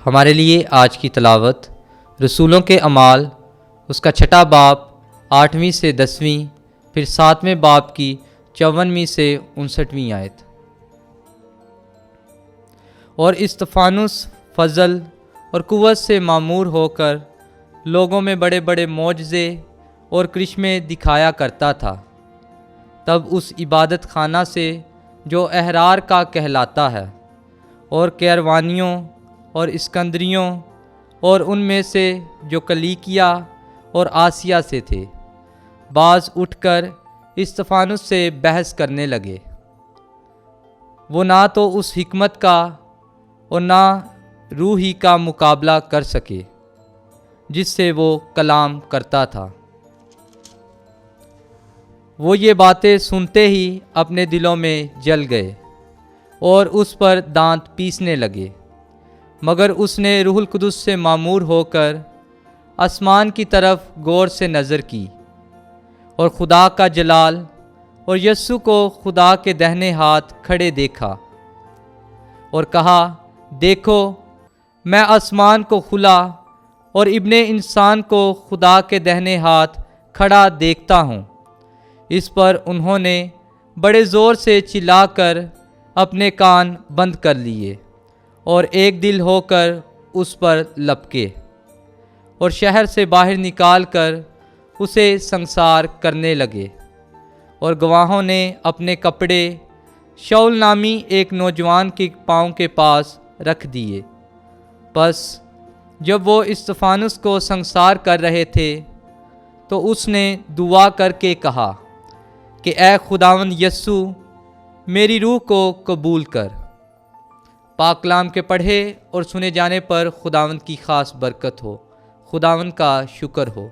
ہمارے لیے آج کی تلاوت رسولوں کے اعمال اس کا 6 باب 8ویں سے 10ویں، پھر 7ویں باب کی 54ویں سے 59ویں آیت۔ اور استفانوس فضل اور قوت سے معمور ہو کر لوگوں میں بڑے بڑے معجزے اور کرشمے دکھایا کرتا تھا۔ تب اس عبادت خانہ سے جو احرار کا کہلاتا ہے اور کیروانیوں اور اسکندریوں اور ان میں سے جو کلیکیا اور آسیہ سے تھے، بعض اٹھ کر استفانوس سے بحث کرنے لگے۔ وہ نہ تو اس حکمت کا اور نہ روح ہی کا مقابلہ کر سکے جس سے وہ کلام کرتا تھا۔ وہ یہ باتیں سنتے ہی اپنے دلوں میں جل گئے اور اس پر دانت پیسنے لگے، مگر اس نے روح القدس سے معمور ہو کر آسمان کی طرف غور سے نظر کی اور خدا کا جلال اور یسوع کو خدا کے دہنے ہاتھ کھڑے دیکھا، اور کہا، دیکھو میں آسمان کو کھلا اور ابن انسان کو خدا کے دہنے ہاتھ کھڑا دیکھتا ہوں۔ اس پر انہوں نے بڑے زور سے چلا کر اپنے کان بند کر لیے اور ایک دل ہو کر اس پر لپکے، اور شہر سے باہر نکال کر اسے سنسار کرنے لگے۔ اور گواہوں نے اپنے کپڑے شاؤل نامی ایک نوجوان کے پاؤں کے پاس رکھ دیے۔ پس جب وہ استفانوس کو سنسار کر رہے تھے تو اس نے دعا کر کے کہا کہ اے خداوند یسوع، میری روح کو قبول کر۔ پاک کلام کے پڑھے اور سنے جانے پر خداوند کی خاص برکت ہو۔ خداوند کا شکر ہو۔